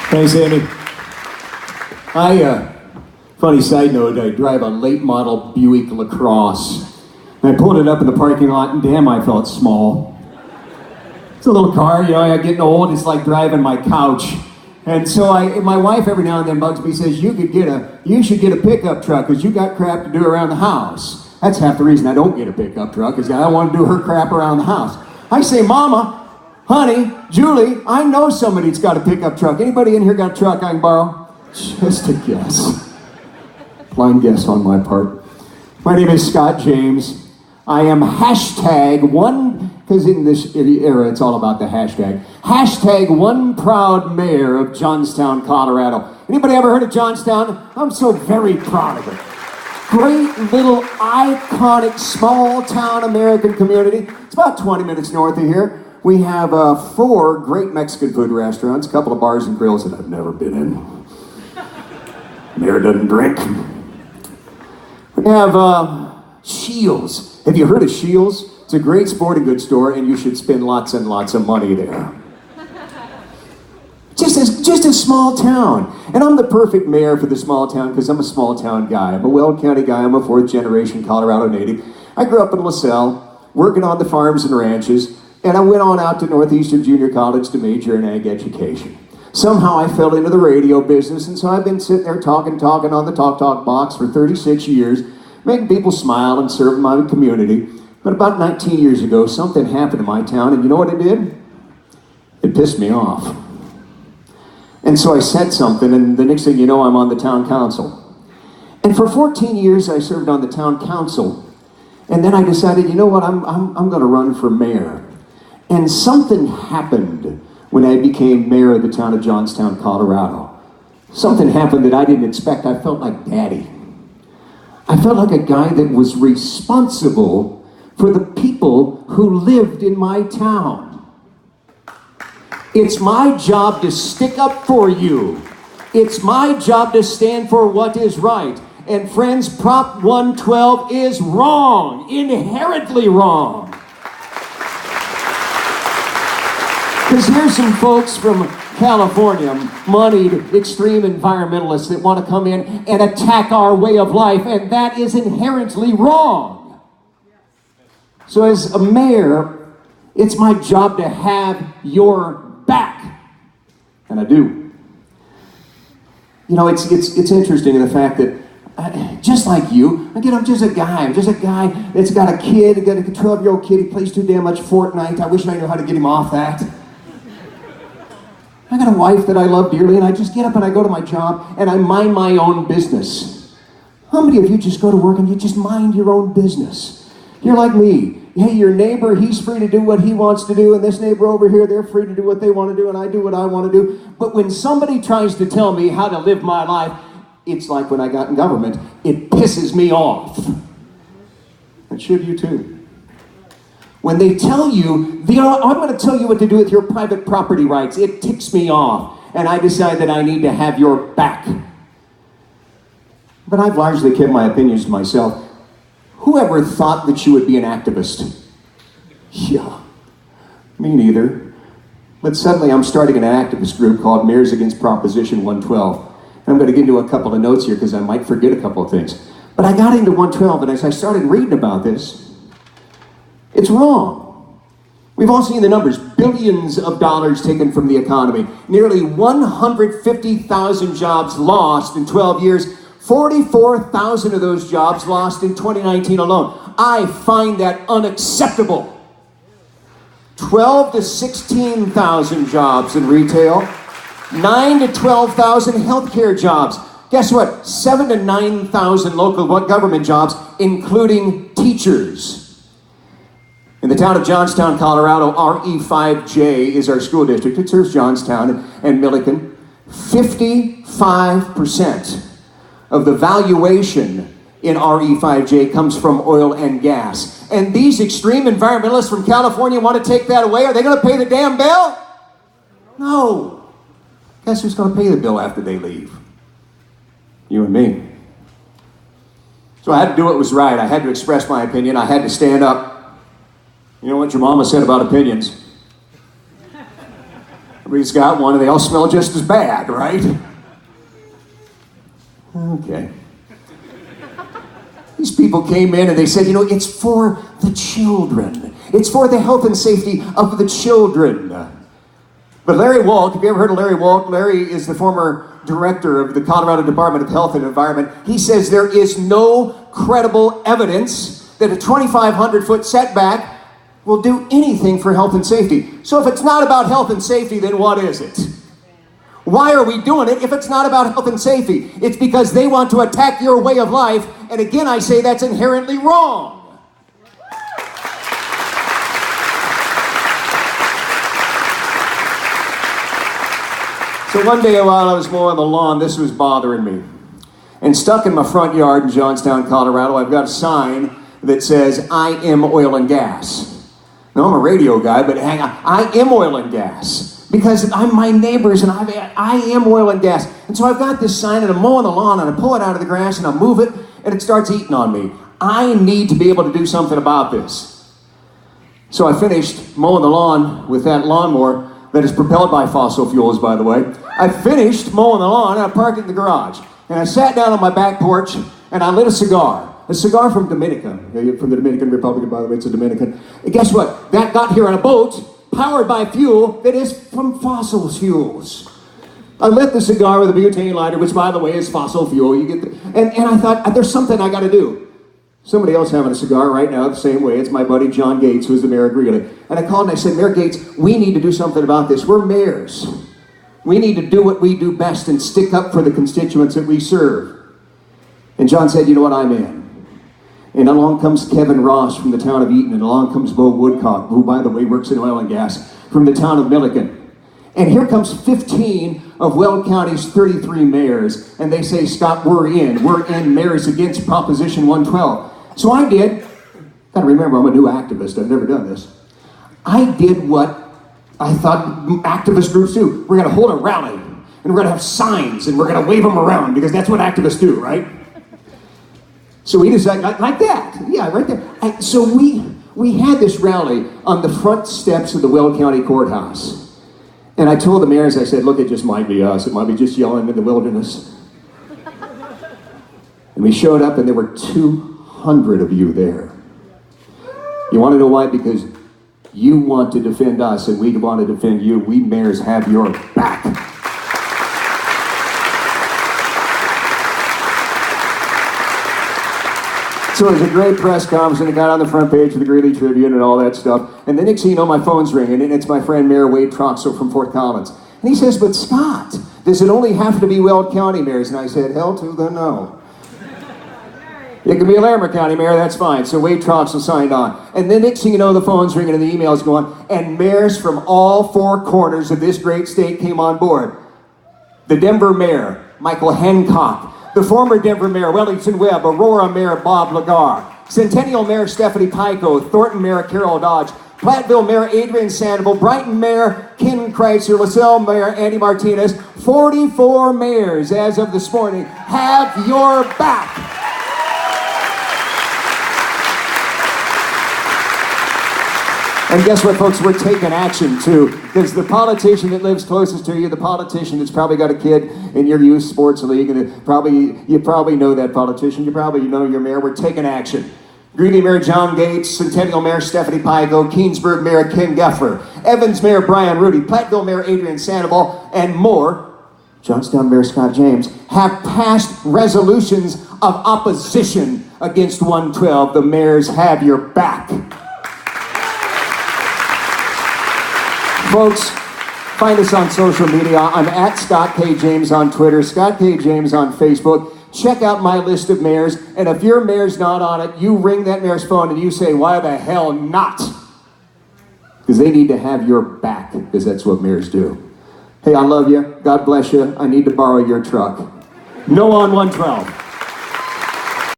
Thanks, Andy. Funny side note, I drive a late model Buick LaCrosse. And I pulled it up in the parking lot, and damn, I felt small. It's a little car, you know, I'm getting old, it's like driving my couch. And so my wife every now and then bugs me, says, you should get a pickup truck, because you got crap to do around the house. That's half the reason I don't get a pickup truck, is I don't want to do her crap around the house. I say, Mama, honey, Julie, I know somebody that's got a pickup truck. Anybody in here got a truck I can borrow? Just a guess. Blind guess on my part. My name is Scott James. I am #1, because in this era it's all about the hashtag. #1 proud mayor of Johnstown, Colorado. Anybody ever heard of Johnstown? I'm so very proud of it. Great little iconic small town American community. It's about 20 minutes north of here. We have 4 great Mexican food restaurants, a couple of bars and grills that I've never been in. Mayor doesn't drink. We have Shields. Have you heard of Shields? It's a great sporting goods store, and you should spend lots and lots of money there. Just a small town. And I'm the perfect mayor for the small town because I'm a small town guy. I'm a Weld County guy. I'm a 4th generation Colorado native. I grew up in LaSalle, working on the farms and ranches, and I went on out to Northeastern Junior College to major in ag education. Somehow I fell into the radio business, and so I've been sitting there talking on the Talk box for 36 years, making people smile and serving my community. But about 19 years ago, something happened in my town, and you know what it did? It pissed me off. And so I said something, and the next thing you know, I'm on the town council. And for 14 years, I served on the town council. And then I decided, you know what, I'm going to run for mayor. And something happened when I became mayor of the town of Johnstown, Colorado. Something happened that I didn't expect. I felt like daddy. I felt like a guy that was responsible for the people who lived in my town. It's my job to stick up for you. It's my job to stand for what is right. And friends, Prop 112 is wrong, inherently wrong. Because here's some folks from California, moneyed extreme environmentalists that want to come in and attack our way of life, and that is inherently wrong. So as a mayor, it's my job to have your back, and I do. You know, it's interesting in the fact that just like you, again, I'm just a guy that's got a kid, got a 12-year-old kid. He plays too damn much Fortnite. I wish I knew how to get him off that. I got a wife that I love dearly, and I just get up and I go to my job and I mind my own business. How many of you just go to work and you just mind your own business? You're like me. Hey, your neighbor, he's free to do what he wants to do, and this neighbor over here, they're free to do what they want to do, and I do what I want to do. But when somebody tries to tell me how to live my life, it's like when I got in government, it pisses me off. It should you too. When they tell you, I'm going to tell you what to do with your private property rights, it ticks me off, and I decide that I need to have your back. But I've largely kept my opinions to myself. Whoever thought that you would be an activist? Yeah, me neither. But suddenly I'm starting an activist group called Mayors Against Proposition 112. And I'm going to get into a couple of notes here because I might forget a couple of things. But I got into 112, and as I started reading about this, it's wrong. We've all seen the numbers. Billions of dollars taken from the economy. Nearly 150,000 jobs lost in 12 years. 44,000 of those jobs lost in 2019 alone. I find that unacceptable. 12 to 16,000 jobs in retail. 9 to 12,000 healthcare jobs. Guess what? 7 to 9,000 local government jobs, including teachers. In the town of Johnstown, Colorado, RE5J is our school district. It serves Johnstown and Milliken. 55% of the valuation in RE5J comes from oil and gas. And these extreme environmentalists from California want to take that away. Are they going to pay the damn bill? No. Guess who's going to pay the bill after they leave? You and me. So I had to do what was right. I had to express my opinion. I had to stand up. You know what your mama said about opinions? Everybody's got one and they all smell just as bad, right? Okay. These people came in and they said, it's for the children. It's for the health and safety of the children. But Larry Walk, have you ever heard of Larry Walk? Larry is the former director of the Colorado Department of Health and Environment. He says there is no credible evidence that a 2,500-foot setback will do anything for health and safety. So if it's not about health and safety, then what is it? Why are we doing it if it's not about health and safety? It's because they want to attack your way of life, and again I say that's inherently wrong. So one day while I was mowing the lawn, this was bothering me. And stuck in my front yard in Johnstown, Colorado, I've got a sign that says, I am oil and gas. Now, I'm a radio guy, but hang on, I am oil and gas. Because I'm my neighbors and I am oil and gas. And so I've got this sign and I'm mowing the lawn and I pull it out of the grass and I move it and it starts eating on me. I need to be able to do something about this. So I finished mowing the lawn with that lawnmower that is propelled by fossil fuels, by the way. I finished mowing the lawn and I parked it in the garage. And I sat down on my back porch and I lit a cigar. A cigar from Dominica, from the Dominican Republic, by the way, it's a Dominican. And guess what? That got here on a boat, powered by fuel that is from fossil fuels. I lit the cigar with a butane lighter, which, by the way, is fossil fuel. And I thought, there's something I got to do. Somebody else having a cigar right now the same way. It's my buddy John Gates, who's the mayor of Greeley. And I called and I said, Mayor Gates, we need to do something about this. We're mayors. We need to do what we do best and stick up for the constituents that we serve. And John said, you know what, I'm in. And along comes Kevin Ross from the town of Eaton, and along comes Bo Woodcock, who, by the way, works in oil and gas, from the town of Milliken. And here comes 15 of Weld County's 33 mayors, and they say, Scott, we're in mayors against Proposition 112. So I did, gotta remember, I'm a new activist, I've never done this. I did what I thought activist groups do. We're gonna hold a rally, and we're gonna have signs, and we're gonna wave them around, because that's what activists do, right? So we decided, like that, yeah, right there. So we had this rally on the front steps of the Weld County Courthouse. And I told the mayors, I said, look, it just might be us. It might be just yelling in the wilderness. And we showed up and there were 200 of you there. You want to know why? Because you want to defend us and we want to defend you. We mayors have your back. So it was a great press conference, and it got on the front page of the Greeley Tribune and all that stuff. And the next thing you know, my phone's ringing, and it's my friend Mayor Wade Troxel from Fort Collins. And he says, but Scott, does it only have to be Weld County mayors? And I said, hell to the no. It can be a Larimer County mayor, that's fine. So Wade Troxel signed on. And then next thing you know, the phone's ringing and the email's going, and mayors from all four corners of this great state came on board. The Denver mayor, Michael Hancock. The former Denver mayor, Wellington Webb. Aurora mayor, Bob Lagar. Centennial mayor, Stephanie Pico. Thornton mayor, Carol Dodge. Platteville mayor, Adrian Sandoval. Brighton mayor, Ken Kreitzer. LaSalle mayor, Andy Martinez. 44 mayors, as of this morning, have your back. And guess what, folks? We're taking action, too. Because the politician that lives closest to you, the politician that's probably got a kid in your youth sports league, and you probably know that politician. You probably know your mayor. We're taking action. Greeley Mayor John Gates, Centennial Mayor Stephanie Pico, Keensburg Mayor Ken Geffler, Evans Mayor Brian Rudy, Platteville Mayor Adrian Sandoval, and more, Johnstown Mayor Scott James, have passed resolutions of opposition against 112. The mayors have your back. Folks, find us on social media. I'm at Scott K. James on Twitter, Scott K. James on Facebook. Check out my list of mayors, and if your mayor's not on it, you ring that mayor's phone and you say, why the hell not? Because they need to have your back, because that's what mayors do. Hey, I love you. God bless you. I need to borrow your truck. No on 112.